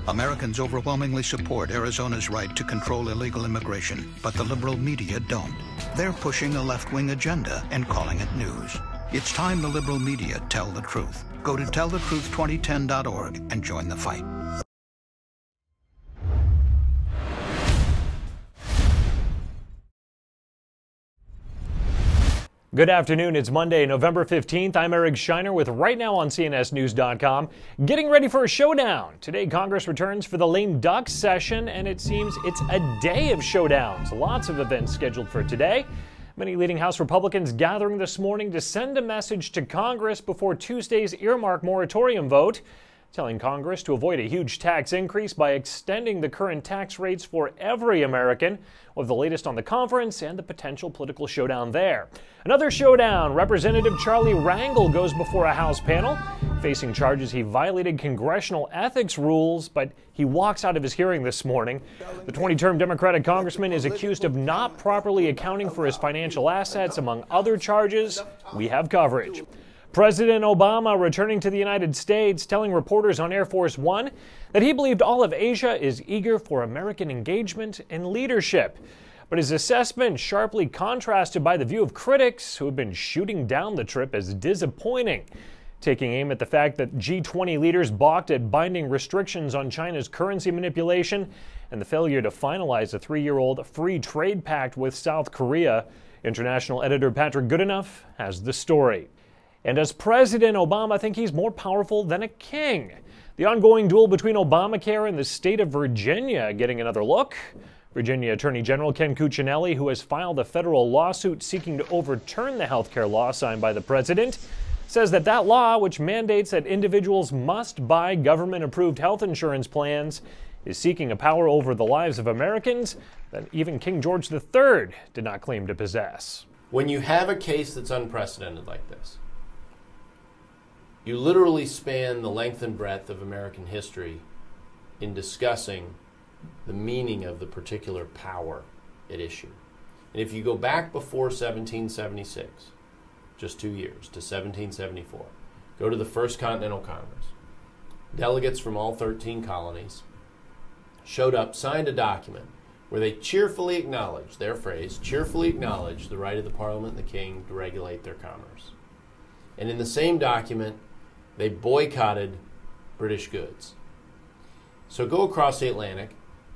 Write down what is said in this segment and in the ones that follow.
Americans overwhelmingly support Arizona's right to control illegal immigration, but the liberal media don't. They're pushing a left-wing agenda and calling it news. It's time the liberal media tell the truth. Go to tellthetruth2010.org and join the fight. Good afternoon. It's Monday, November 15th. I'm Eric Shiner with Right Now on CNSNews.com. Getting ready for a showdown. Today, Congress returns for the lame duck session, and it seems it's a day of showdowns. Lots of events scheduled for today. Many leading House Republicans gathering this morning to send a message to Congress before Tuesday's earmark moratorium vote, telling Congress to avoid a huge tax increase by extending the current tax rates for every American. We'll have the latest on the conference and the potential political showdown there. Another showdown. Representative Charlie Rangel goes before a House panel, facing charges he violated congressional ethics rules, but he walks out of his hearing this morning. The 20-term Democratic congressman is accused of not properly accounting for his financial assets, among other charges. We have coverage. President Obama returning to the United States, telling reporters on Air Force One that he believed all of Asia is eager for American engagement and leadership. But his assessment sharply contrasted by the view of critics who have been shooting down the trip as disappointing, taking aim at the fact that G20 leaders balked at binding restrictions on China's currency manipulation and the failure to finalize a 3-year-old free trade pact with South Korea. International editor Patrick Goodenough has the story. And does President Obama think he's more powerful than a king? The ongoing duel between Obamacare and the state of Virginia getting another look. Virginia Attorney General Ken Cuccinelli, who has filed a federal lawsuit seeking to overturn the health care law signed by the president, says that that law, which mandates that individuals must buy government-approved health insurance plans, is seeking a power over the lives of Americans that even King George III did not claim to possess. When you have a case that's unprecedented like this, you literally span the length and breadth of American history in discussing the meaning of the particular power at issue. And if you go back before 1776, just 2 years, to 1774, go to the First Continental Congress. Delegates from all 13 colonies showed up, signed a document where they cheerfully acknowledged, their phrase, cheerfully acknowledged the right of the Parliament and the King to regulate their commerce. And in the same document, they boycotted British goods. So go across the Atlantic,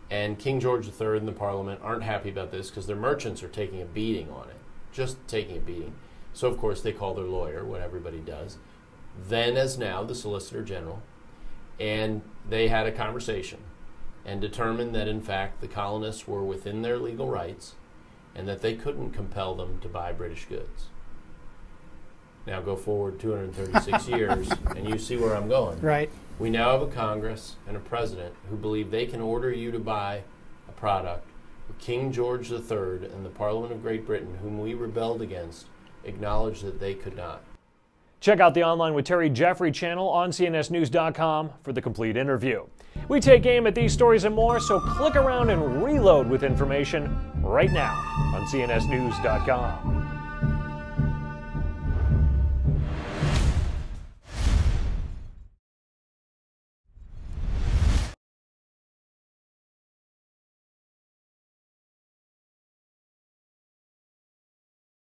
and King George III and the Parliament aren't happy about this because their merchants are taking a beating on it, just taking a beating. So, of course, they call their lawyer, what everybody does, then as now the Solicitor General, and they had a conversation and determined that, in fact, the colonists were within their legal rights and that they couldn't compel them to buy British goods. Now go forward 236 years, and you see where I'm going. Right. We now have a Congress and a president who believe they can order you to buy a product. King George III and the Parliament of Great Britain, whom we rebelled against, acknowledged that they could not. Check out the Online with Terry Jeffrey channel on CNSNews.com for the complete interview. We take aim at these stories and more, so click around and reload with information right now on CNSNews.com.